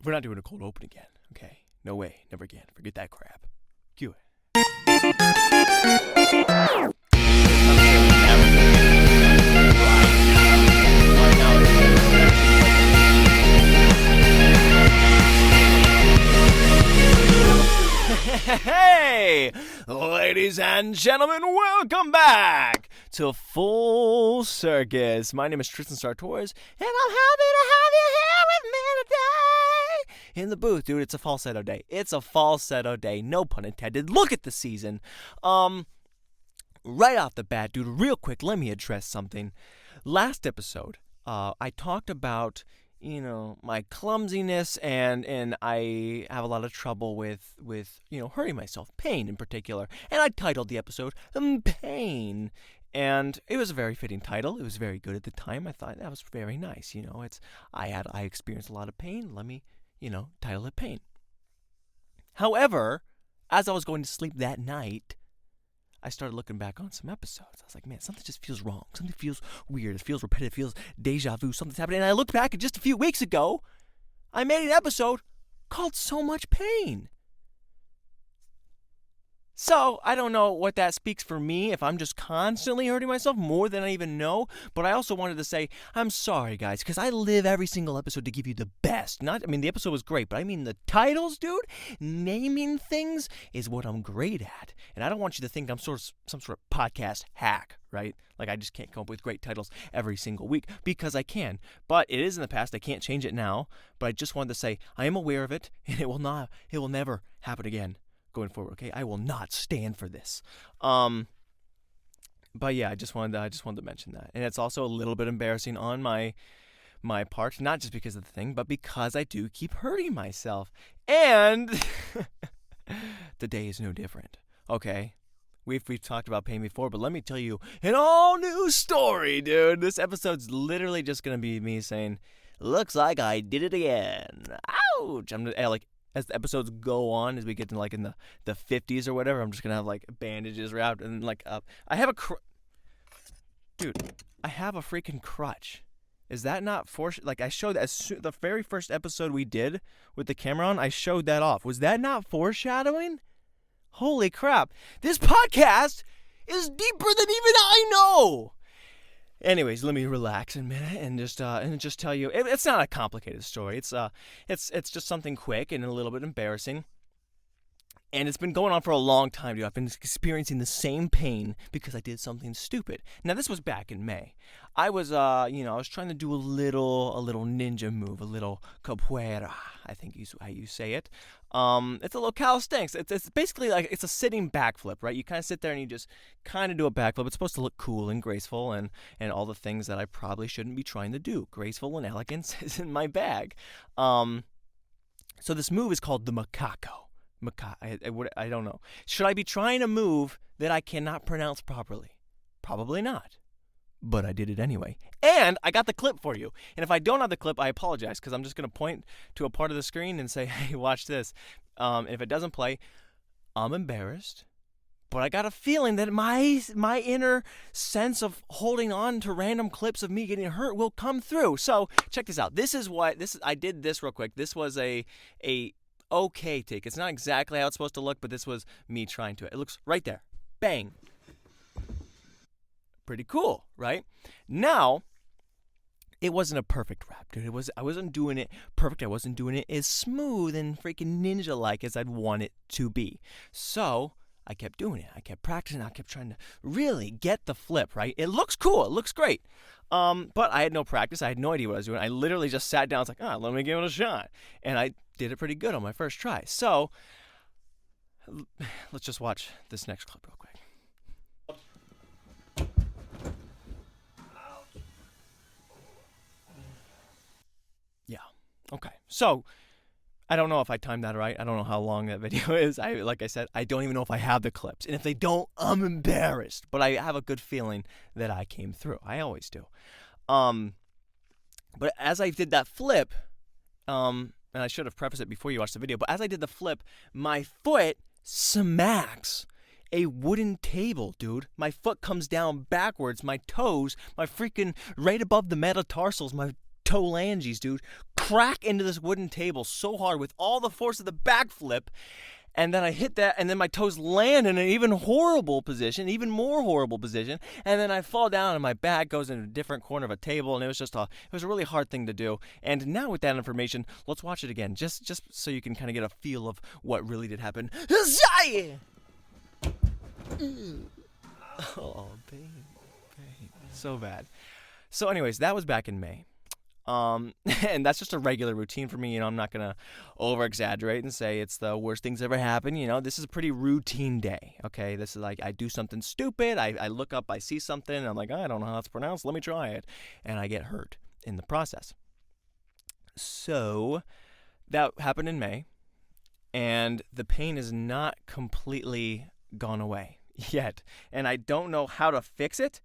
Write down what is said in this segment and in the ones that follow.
We're not doing a cold open again, okay? No way, never again. Forget that crap. Cue it. Hey, ladies and gentlemen, welcome back to Full Circus. My name is Tristan Sartoris, and I'm happy to have you here with me today in the booth. Dude, it's a falsetto day. It's a falsetto day, no pun intended. Look at the season. Right off the bat, dude, real quick, let me address something. Last episode, I talked about my clumsiness and I have a lot of trouble with hurting myself, pain in particular. And I titled the episode Pain. And it was a very fitting title. It was very good at the time. I thought that was very nice. I experienced a lot of pain. Let me, title it Pain. However, as I was going to sleep that night, I started looking back on some episodes. I was like, man, something just feels wrong. Something feels weird. It feels repetitive. It feels deja vu. Something's happening. And I looked back and just a few weeks ago, I made an episode called So Much Pain. So, I don't know what that speaks for me, if I'm just constantly hurting myself more than I even know, but I also wanted to say, I'm sorry, guys, because I live every single episode to give you the best. The episode was great, but I mean the titles, dude, naming things is what I'm great at, and I don't want you to think I'm some sort of podcast hack, right? Like, I just can't come up with great titles every single week, because I can, but it is in the past. I can't change it now, but I just wanted to say, I am aware of it, and it will never happen again. Going forward, okay? I will not stand for this. But yeah, I just wanted to mention that. And it's also a little bit embarrassing on my part, not just because of the thing, but because I do keep hurting myself. And the day is no different. Okay? We've talked about pain before, but let me tell you an all new story, dude. This episode's literally just gonna be me saying, "Looks like I did it again. Ouch!" As the episodes go on, as we get to in the 50s or whatever, I'm just gonna have bandages wrapped and I have dude, I have a freaking crutch. Is that not I showed the very first episode we did with the camera on, I showed that off. Was that not foreshadowing? Holy crap! This podcast is deeper than even I know. Anyways, let me relax a minute and just tell you it's not a complicated story. It's just something quick and a little bit embarrassing. And it's been going on for a long time, dude. I've been experiencing the same pain because I did something stupid. Now, this was back in May. I was I was trying to do a little ninja move, a little capoeira, I think is how you say it. It's a little calisthenics. It's basically it's a sitting backflip, right? You kind of sit there and you just kind of do a backflip. It's supposed to look cool and graceful and all the things that I probably shouldn't be trying to do. Graceful and elegance is in my bag. So this move is called the Macaco. I don't know. Should I be trying a move that I cannot pronounce properly? Probably not. But I did it anyway. And I got the clip for you. And if I don't have the clip, I apologize, because I'm just going to point to a part of the screen and say, hey, watch this. And if it doesn't play, I'm embarrassed. But I got a feeling that my inner sense of holding on to random clips of me getting hurt will come through. So check this out. I did this real quick. This was a okay take. It's not exactly how it's supposed to look, but this was me trying to. It looks right there. Bang. Pretty cool, right? Now, it wasn't a perfect rap, dude. I wasn't doing it perfect. I wasn't doing it as smooth and freaking ninja-like as I'd want it to be. So I kept doing it. I kept practicing. I kept trying to really get the flip, right? It looks cool. It looks great. But I had no practice. I had no idea what I was doing. I literally just sat down. I was like, let me give it a shot. And I did it pretty good on my first try. So let's just watch this next clip real quick. Yeah. Okay. So I don't know if I timed that right. I don't know how long that video is. Like I said, I don't even know if I have the clips. And if they don't, I'm embarrassed. But I have a good feeling that I came through. I always do. But as I did that flip, and I should have prefaced it before you watch the video, but as I did the flip, my foot smacks a wooden table, dude. My foot comes down backwards, my toes, my freaking right above the metatarsals, my toelanges, dude, crack into this wooden table so hard with all the force of the backflip. And then I hit that, and then my toes land in an even more horrible position, and then I fall down, and my back goes into a different corner of a table, and it was a really hard thing to do. And now with that information, let's watch it again, just so you can kind of get a feel of what really did happen. Oh, pain, so bad. So anyways, that was back in May. And that's just a regular routine for me. I'm not going to over-exaggerate and say it's the worst thing's ever happened. This is a pretty routine day, okay? This is like I do something stupid. I look up, I see something, and I'm like, I don't know how it's pronounced. Let me try it. And I get hurt in the process. So that happened in May, and the pain is not completely gone away yet. And I don't know how to fix it.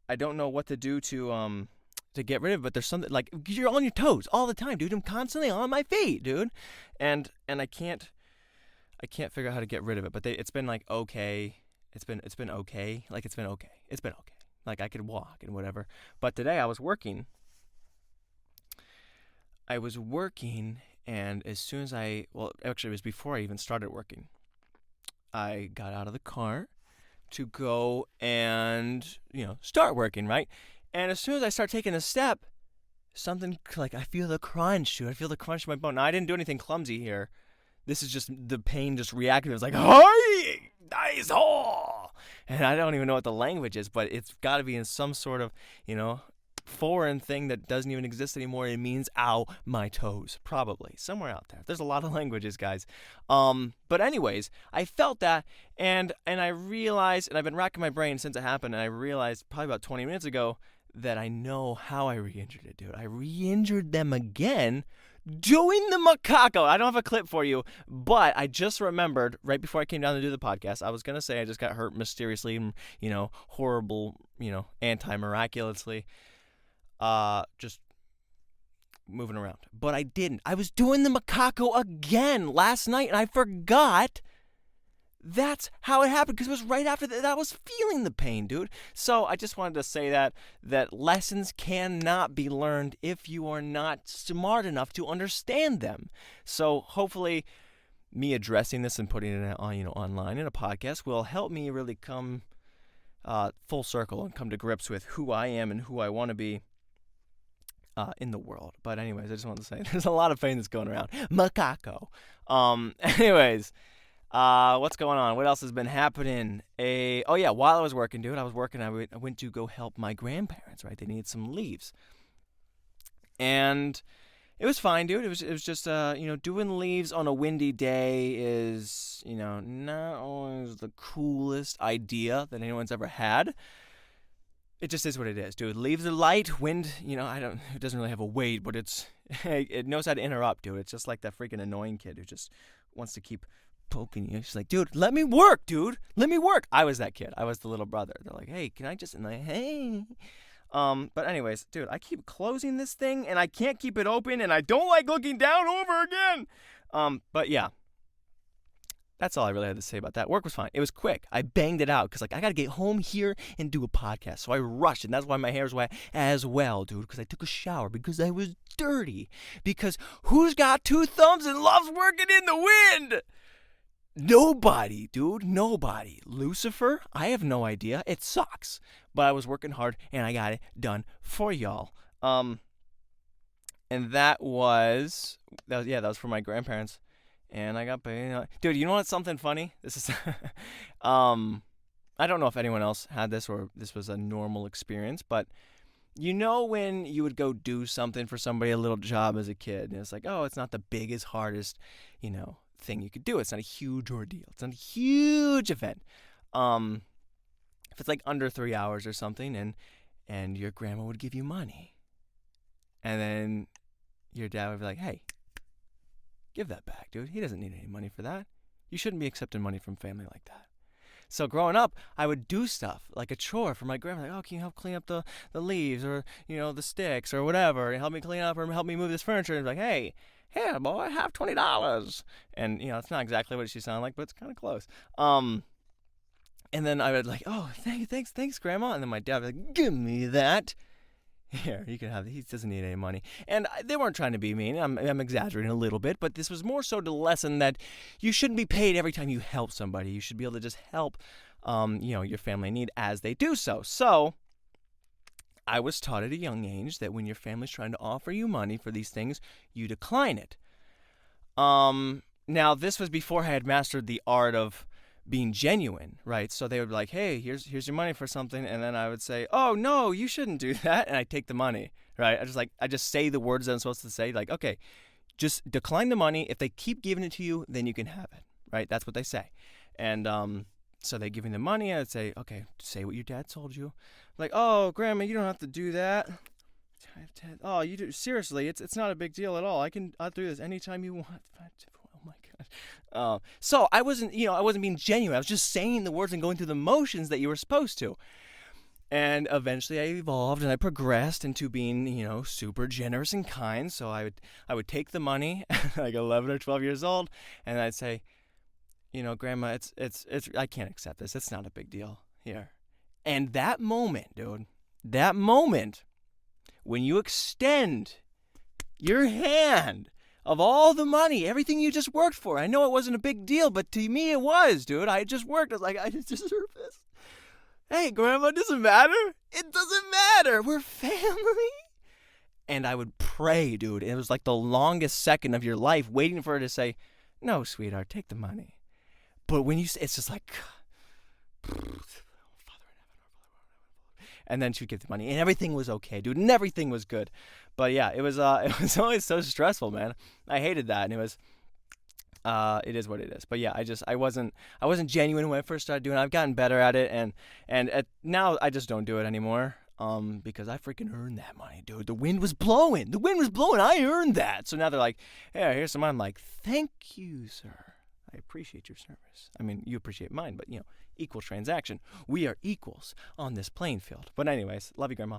I don't know what to do to get rid of it, but there's something like you're on your toes all the time, dude. I'm constantly on my feet, dude, and I can't figure out how to get rid of it. But it's been like okay, it's been okay, like it's been okay, like I could walk and whatever. But today I was working, and as soon as actually it was before I even started working, I got out of the car to go and start working, right? And as soon as I start taking a step, something like I feel the crunch, dude. I feel the crunch in my bone. Now, I didn't do anything clumsy here. This is just the pain just reacted. It was like, hi, nice, oh. And I don't even know what the language is, but it's got to be in some sort of, foreign thing that doesn't even exist anymore. It means, ow, my toes. Probably. Somewhere out there. There's a lot of languages, guys. But anyways, I felt that, and I realized, and I've been racking my brain since it happened, and I realized probably about 20 minutes ago that I know how I re-injured it, dude. I re-injured them again doing the Macaco. I don't have a clip for you, but I just remembered right before I came down to do the podcast, I was going to say I just got hurt mysteriously, horrible, anti-miraculously, just moving around. But I didn't. I was doing the Macaco again last night, and I forgot that's how it happened, because it was right after that I was feeling the pain, dude. So I just wanted to say that lessons cannot be learned if you are not smart enough to understand them. So hopefully me addressing this and putting it on, online in a podcast will help me really come full circle and come to grips with who I am and who I want to be in the world. But anyways, I just wanted to say there's a lot of pain that's going around. Macaco. Anyways. What's going on? What else has been happening? While I was working, dude, I went to go help my grandparents, right? They needed some leaves. And it was fine, dude. It was just, doing leaves on a windy day is, not always the coolest idea that anyone's ever had. It just is what it is, dude. Leaves are light, wind, it doesn't really have a weight, but it knows how to interrupt, dude. It's just like that freaking annoying kid who just wants to keep poking you. She's like, dude, let me work, dude. Let me work. I was that kid. I was the little brother. They're like, hey, can I just, and like, hey. But anyways, dude, I keep closing this thing and I can't keep it open and I don't like looking down over again. But yeah, that's all I really had to say about that. Work was fine. It was quick. I banged it out because I got to get home here and do a podcast. So I rushed, and that's why my hair's wet as well, dude, because I took a shower because I was dirty. Because who's got two thumbs and loves working in the wind? Nobody, dude. Nobody. Lucifer? I have no idea. It sucks. But I was working hard, and I got it done for y'all. And that was for my grandparents. And I got paid. Dude, you know what's something funny? This is, I don't know if anyone else had this or this was a normal experience, but when you would go do something for somebody, a little job as a kid, and it's like, oh, it's not the biggest, hardest, thing you could do. It's not a huge ordeal. It's not a huge event. If it's like under 3 hours or something, and your grandma would give you money, and then your dad would be like, hey, give that back, dude. He doesn't need any money for that. You shouldn't be accepting money from family like that. So growing up, I would do stuff like a chore for my grandma. Like, oh, can you help clean up the leaves or, the sticks or whatever, and help me clean up or help me move this furniture? And like, hey, here, boy, I have $20. And, it's not exactly what she sounded like, but it's kind of close. And then I would like, oh, thanks, Grandma. And then my dad would be like, give me that. Here, you can have it. He doesn't need any money. And they weren't trying to be mean. I'm exaggerating a little bit, but this was more so to lessen that you shouldn't be paid every time you help somebody. You should be able to just help, your family in need as they do so. So I was taught at a young age that when your family's trying to offer you money for these things, you decline it. Now, this was before I had mastered the art of being genuine, right? So they would be like, hey, here's your money for something. And then I would say, oh, no, you shouldn't do that. And I take the money, right? I just say the words that I'm supposed to say. Like, okay, just decline the money. If they keep giving it to you, then you can have it, right? That's what they say. And so they give me the money. I'd say, okay, say what your dad told you. Like, oh, Grandma, you don't have to do that. Oh, you do. Seriously, it's not a big deal at all. I'll do this anytime you want. Oh my God. So I wasn't being genuine. I was just saying the words and going through the motions that you were supposed to. And eventually I evolved and I progressed into being, super generous and kind. So I would take the money, like 11 or 12 years old, and I'd say, Grandma, it's I can't accept this. It's not a big deal here. And that moment, dude, when you extend your hand of all the money, everything you just worked for. I know it wasn't a big deal, but to me it was, dude. I just worked. I was like, I just deserve this. Hey, Grandma, it doesn't matter. It doesn't matter. We're family. And I would pray, dude. It was like the longest second of your life waiting for her to say, no, sweetheart, take the money. But when you say, it's just like, and then she'd give the money, and everything was okay, dude, and everything was good. But yeah, it was always so stressful, man. I hated that, and it it is what it is. But yeah, I wasn't genuine when I first started doing it. I've gotten better at it, and now I just don't do it anymore. Because I freaking earned that money, dude. The wind was blowing. I earned that. So now they're like, hey, here's some money. I'm like, thank you, sir. I appreciate your service. I mean, you appreciate mine, but equal transaction. We are equals on this playing field. But anyways, love you, Grandma.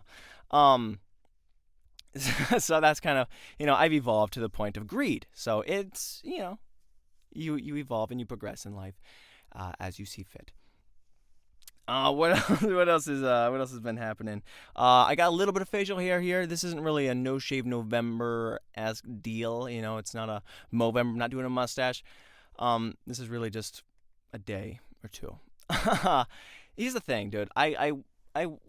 So that's kind of, I've evolved to the point of greed. So it's, you evolve and you progress in life as you see fit. What else has been happening? I got a little bit of facial hair here. This isn't really a No Shave November-esque deal. It's not a Movember. I'm not doing a mustache. This is really just a day or two. Here's the thing, dude. I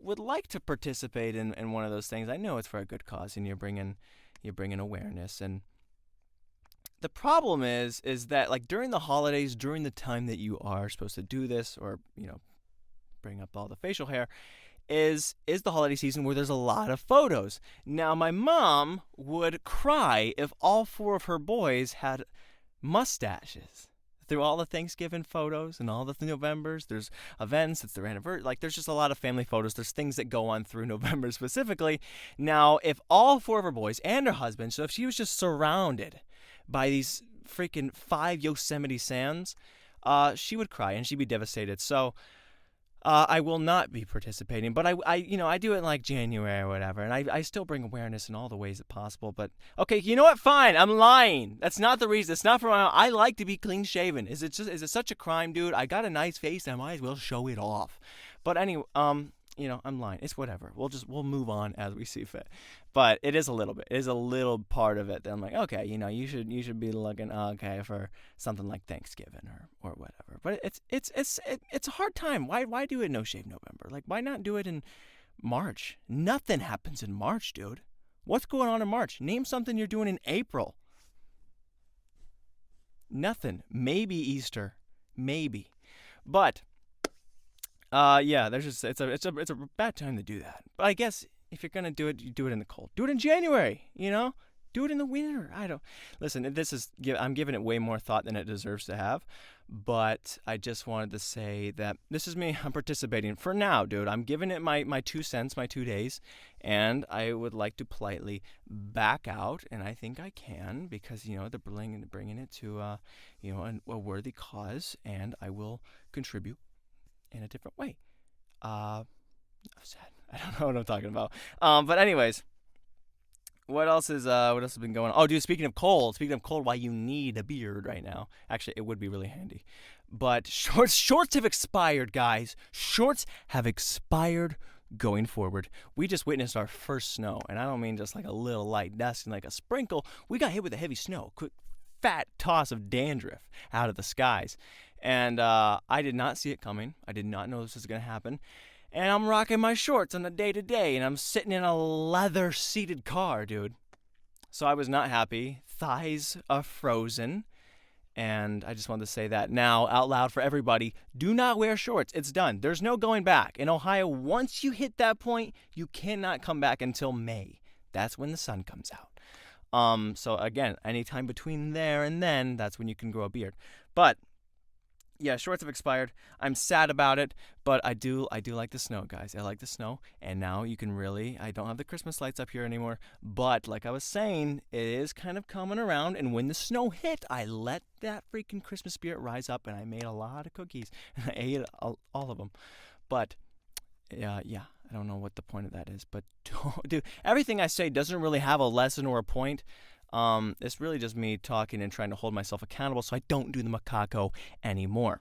would like to participate in one of those things. I know it's for a good cause, and you're bringing awareness. And the problem is that like during the holidays, during the time that you are supposed to do this, or bring up all the facial hair, is the holiday season where there's a lot of photos. Now, my mom would cry if all 4 of her boys had mustaches. Through all the Thanksgiving photos and all the Novembers, there's events, it's their anniversary. Like, there's just a lot of family photos. There's things that go on through November specifically. Now, if all 4 of her boys and her husband, so if she was just surrounded by these freaking 5 Yosemite Sands, she would cry and she'd be devastated. So I will not be participating, but I do it in like January or whatever, and I still bring awareness in all the ways that possible. But okay, you know what? Fine, I'm lying. That's not the reason. It's not for my. I like to be clean shaven. Is it such a crime, dude? I got a nice face, and I might as well show it off. But anyway, I'm lying. It's whatever. We'll move on as we see fit. But it is a little bit. It is a little part of it that I'm like, okay, you should be looking okay for something like Thanksgiving or whatever. But it's a hard time. Why do it No Shave November? Like, why not do it in March? Nothing happens in March, dude. What's going on in March? Name something you're doing in April. Nothing. Maybe Easter. Maybe. But yeah, there's just it's a bad time to do that. But I guess if you're gonna do it, you do it in the cold. Do it in January, Do it in the winter. Listen, I'm giving it way more thought than it deserves to have. But I just wanted to say that this is me. I'm participating for now, dude. I'm giving it my 2 cents, my 2 days, and I would like to politely back out, and I think I can because they're bringing it to a worthy cause, and I will contribute in a different way. I'm sad. I don't know what I'm talking about. But anyways, what else has been going on? Oh, dude, speaking of cold, why you need a beard right now. Actually, it would be really handy. But shorts have expired, guys. Shorts have expired going forward. We just witnessed our first snow, and I don't mean just like a little light dust and like a sprinkle. We got hit with a heavy snow, quick fat toss of dandruff out of the skies. And I did not see it coming. I did not know this was going to happen. And I'm rocking my shorts on the day-to-day, and I'm sitting in a leather-seated car, dude. So I was not happy. Thighs are frozen. And I just wanted to say that now out loud for everybody. Do not wear shorts. It's done. There's no going back. In Ohio, once you hit that point, you cannot come back until May. That's when the sun comes out. So again, anytime between there and then, that's when you can grow a beard. But yeah, shorts have expired. I'm sad about it, but I do like the snow, guys. I like the snow, and now you can really, I don't have the Christmas lights up here anymore, but like I was saying, it is kind of coming around, and when the snow hit, I let that freaking Christmas spirit rise up, and I made a lot of cookies, and I ate all of them. But yeah, I don't know what the point of that is, but dude, everything I say doesn't really have a lesson or a point. It's really just me talking and trying to hold myself accountable so I don't do the Macaco anymore.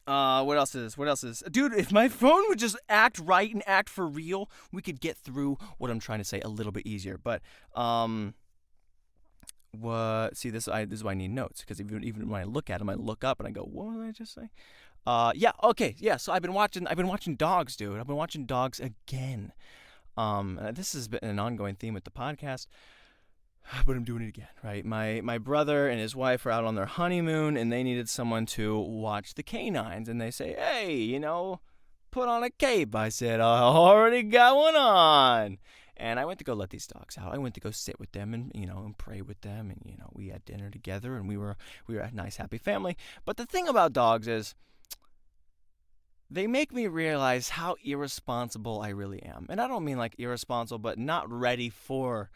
What else is? Dude, if my phone would just act right and act for real, we could get through what I'm trying to say a little bit easier. But, this is why I need notes, because even when I look at them, I look up and I go, what did I just say? So I've been watching dogs, dude. I've been watching dogs again. This has been an ongoing theme with the podcast. But I'm doing it again, right? My brother and his wife are out on their honeymoon, and they needed someone to watch the canines. And they say, hey, put on a cape. I said, I already got one on. And I went to go let these dogs out. I went to go sit with them and, and pray with them. And, we had dinner together, and we were a nice, happy family. But the thing about dogs is they make me realize how irresponsible I really am. And I don't mean like irresponsible, but not ready for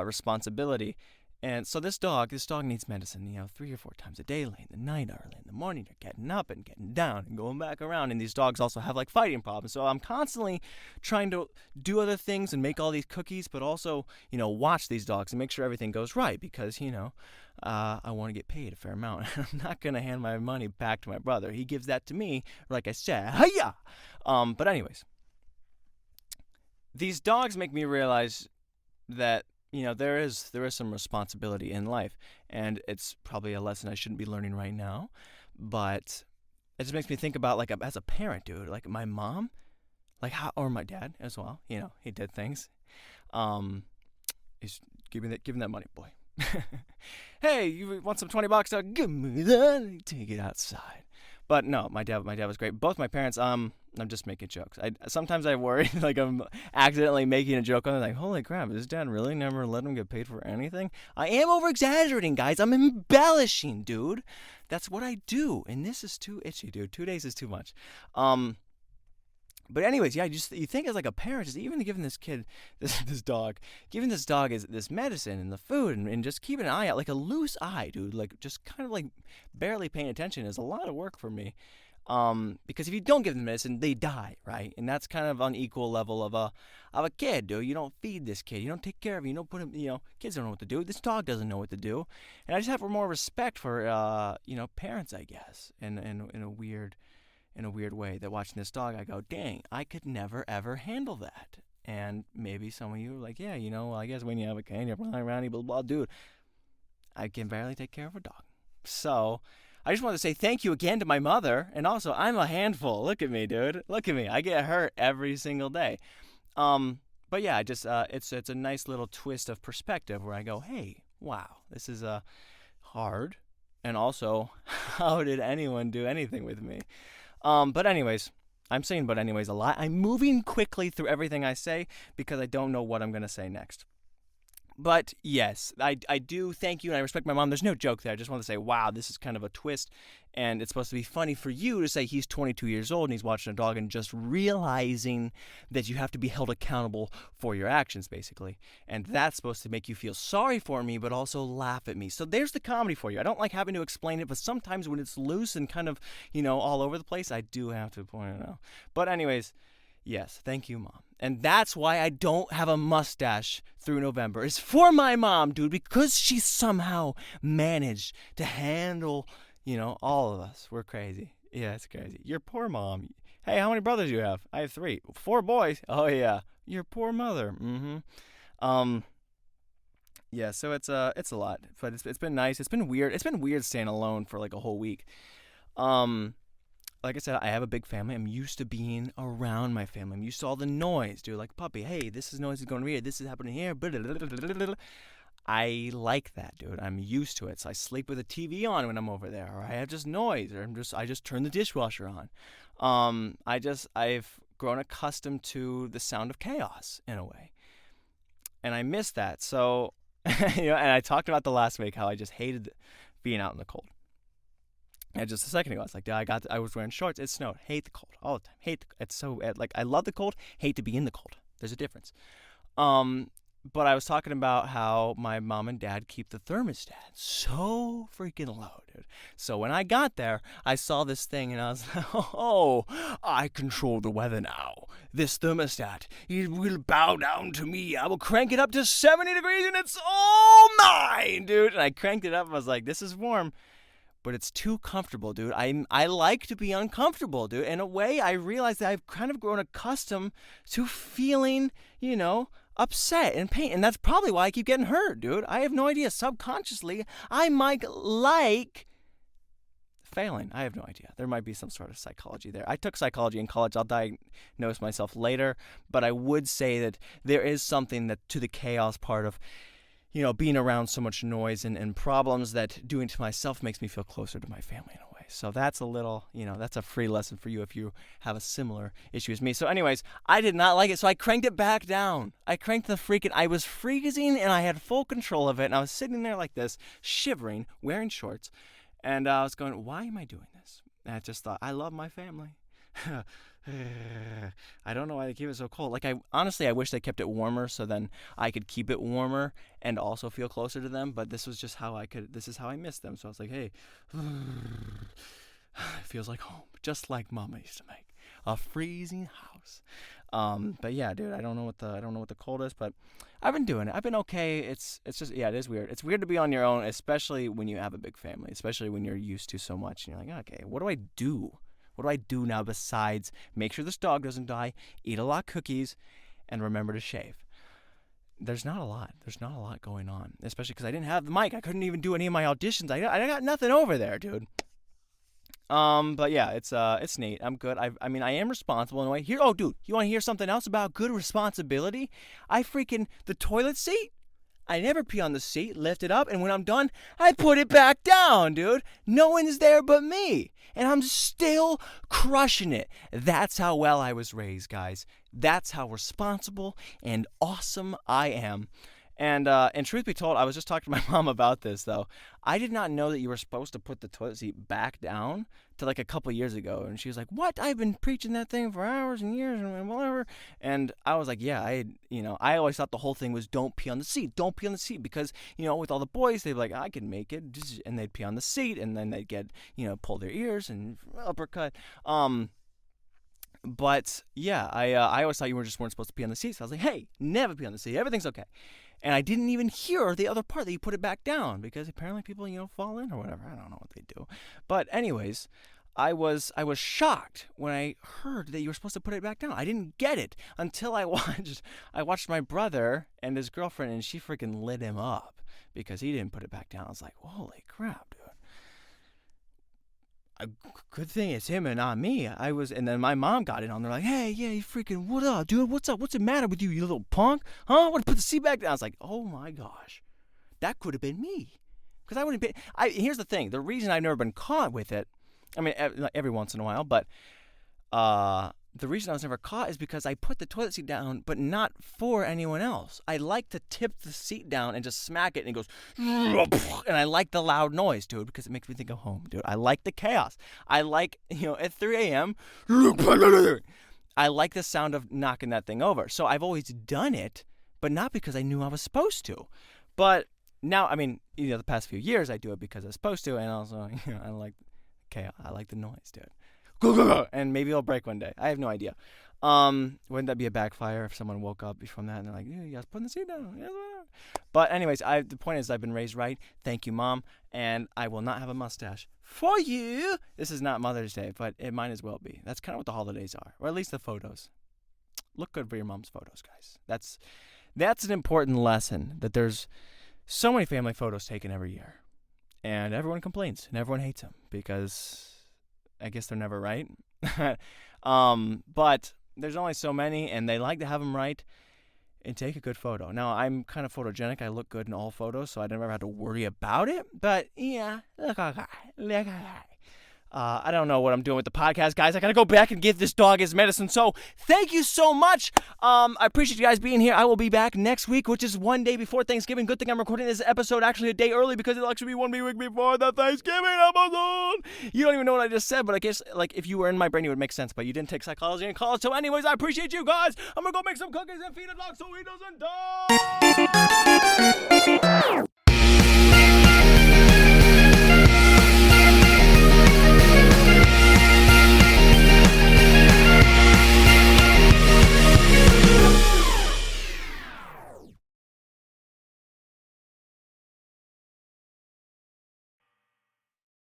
responsibility. And so this dog needs medicine, 3 or 4 times a day, late in the night, early in the morning. They're getting up and getting down and going back around. And these dogs also have like fighting problems. So I'm constantly trying to do other things and make all these cookies, but also, watch these dogs and make sure everything goes right because, I want to get paid a fair amount. I'm not going to hand my money back to my brother. He gives that to me, like I said. Hiya! But anyways, these dogs make me realize that there is some responsibility in life, and it's probably a lesson I shouldn't be learning right now, but it just makes me think about, like, as a parent, dude, like my mom, like or my dad as well, he did things. He's giving that money, boy. Hey, you want some $20? Give me that. Take it outside. But no, my dad was great. Both my parents, I'm just making jokes. Sometimes I worry like I'm accidentally making a joke on it, like, holy crap, is dad really never let him get paid for anything? I am over-exaggerating, guys. I'm embellishing, dude. That's what I do. And this is too itchy, dude. 2 days is too much. But anyways, yeah, you think as like a parent, just even giving this kid, this dog is this medicine and the food and just keeping an eye out, like a loose eye, dude, like just kind of like barely paying attention is a lot of work for me. Because if you don't give them medicine, they die, right? And that's kind of on equal level of a kid, dude. You don't feed this kid, you don't take care of him, you don't put him, kids don't know what to do. This dog doesn't know what to do, and I just have more respect for, parents, I guess, in a weird way. That watching this dog, I go, dang, I could never ever handle that. And maybe some of you are like, yeah, I guess when you have a cane, you're running around, blah, blah, dude. I can barely take care of a dog. So I just want to say thank you again to my mother, and also I'm a handful. Look at me, dude. Look at me. I get hurt every single day. But yeah, just it's a nice little twist of perspective where I go, hey, wow, this is hard, and also, how did anyone do anything with me? But anyways, I'm saying but anyways a lot. I'm moving quickly through everything I say because I don't know what I'm going to say next. But yes, I do thank you, and I respect my mom. There's no joke there. I just want to say, wow, this is kind of a twist, and it's supposed to be funny for you to say he's 22 years old and he's watching a dog and just realizing that you have to be held accountable for your actions, basically. And that's supposed to make you feel sorry for me, but also laugh at me. So there's the comedy for you. I don't like having to explain it, but sometimes when it's loose and kind of, all over the place, I do have to point it out. But anyways, yes, thank you, Mom. And that's why I don't have a mustache through November. It's for my mom, dude, because she somehow managed to handle, all of us. We're crazy. Yeah, it's crazy. Your poor mom. Hey, how many brothers do you have? I have 3. 4 boys. Oh yeah. Your poor mother. Mm-hmm. Um. Yeah. So it's a lot, but it's been nice. It's been weird. It's been weird staying alone for like a whole week. Um. Like I said, I have a big family. I'm used to being around my family. I'm used to all the noise, dude. Like, puppy, hey, this is noise is going here. This is happening here. I like that, dude. I'm used to it. So I sleep with the TV on when I'm over there, or I have just noise, or I just turn the dishwasher on. I've grown accustomed to the sound of chaos in a way, and I miss that. So, and I talked about the last week how I just hated being out in the cold. And just a second ago, I was like, I was wearing shorts. It snowed. Hate the cold all the time. It's so like I love the cold. Hate to be in the cold. There's a difference. But I was talking about how my mom and dad keep the thermostat so freaking low, dude. So when I got there, I saw this thing and I was like, oh, I control the weather now. This thermostat, it will bow down to me. I will crank it up to 70 degrees and it's all mine, dude. And I cranked it up and I was like, this is warm. But it's too comfortable, dude. I like to be uncomfortable, dude. In a way, I realized that I've kind of grown accustomed to feeling, upset and pain. And that's probably why I keep getting hurt, dude. I have no idea. Subconsciously, I might like failing. I have no idea. There might be some sort of psychology there. I took psychology in college. I'll diagnose myself later. But I would say that there is something that to the chaos part of being around so much noise and problems that doing to myself makes me feel closer to my family in a way. So that's a little, that's a free lesson for you if you have a similar issue as me. So anyways, I did not like it, so I cranked it back down. I was freezing and I had full control of it, and I was sitting there like this, shivering, wearing shorts, and I was going, why am I doing this? And I just thought, I love my family. I don't know why they keep it so cold. Like, I wish they kept it warmer so then I could keep it warmer and also feel closer to them. But this was just this is how I missed them. So I was like, hey, it feels like home, just like Mama used to make a freezing house. But yeah, dude, I don't know what the cold is, but I've been doing it. I've been okay. It's just, yeah, it is weird. It's weird to be on your own, especially when you have a big family, especially when you're used to so much. And you're like, okay, what do I do? What do I do now besides make sure this dog doesn't die, eat a lot of cookies, and remember to shave? There's not a lot. There's not a lot going on, especially because I didn't have the mic. I couldn't even do any of my auditions. I got nothing over there, dude. But yeah, it's neat. I'm good. I am responsible in a way. Dude, you want to hear something else about good responsibility? The toilet seat. I never pee on the seat, lift it up, and when I'm done, I put it back down, dude. No one's there but me. And I'm still crushing it. That's how well I was raised, guys. That's how responsible and awesome I am. And truth be told, I was just talking to my mom about this, though. I did not know that you were supposed to put the toilet seat back down till like a couple years ago. And she was like, what? I've been preaching that thing for hours and years and whatever. And I was like, yeah, I always thought the whole thing was don't pee on the seat. Don't pee on the seat because, with all the boys, they'd be like, I can make it. And they'd pee on the seat and then they'd get, pull their ears and uppercut. But yeah, I always thought you weren't supposed to pee on the seat. So I was like, hey, never pee on the seat. Everything's okay. And I didn't even hear the other part that you put it back down because apparently people, fall in or whatever. I don't know what they do. But anyways, I was shocked when I heard that you were supposed to put it back down. I didn't get it until I watched my brother and his girlfriend, and she freaking lit him up because he didn't put it back down. I was like, holy crap, dude. A good thing it's him and not me. And then my mom got in on. They're like, hey, yeah, you freaking, what up, dude? What's up? What's the matter with you, you little punk? Huh? I want to put the seat back down. I was like, oh my gosh, that could have been me. Because I wouldn't be. Here's the thing. The reason I've never been caught with it, I mean, every once in a while, but the reason I was never caught is because I put the toilet seat down, but not for anyone else. I like to tip the seat down and just smack it, and it goes, and I like the loud noise, dude, because it makes me think of home, dude. I like the chaos. I like, at 3 a.m., I like the sound of knocking that thing over. So I've always done it, but not because I knew I was supposed to. But now, I mean, the past few years, I do it because I was supposed to, and also, I like chaos. I like the noise, dude. And maybe it'll break one day. I have no idea. Wouldn't that be a backfire if someone woke up from that and they're like, yeah, you guys putting the seat down. But anyways, the point is I've been raised right. Thank you, Mom. And I will not have a mustache for you. This is not Mother's Day, but it might as well be. That's kind of what the holidays are, or at least the photos. Look good for your mom's photos, guys. That's an important lesson, that there's so many family photos taken every year. And everyone complains, and everyone hates them, because I guess they're never right. But there's only so many, and they like to have them right and take a good photo. Now, I'm kind of photogenic. I look good in all photos, so I never had to worry about it. But, yeah, look okay. I don't know what I'm doing with the podcast, guys. I got to go back and give this dog his medicine. So thank you so much. I appreciate you guys being here. I will be back next week, which is one day before Thanksgiving. Good thing I'm recording this episode actually a day early, because it'll actually be 1 week before the Thanksgiving episode. You don't even know what I just said, but I guess like if you were in my brain, it would make sense. But you didn't take psychology in college. So anyways, I appreciate you guys. I'm going to go make some cookies and feed a dog so he doesn't die.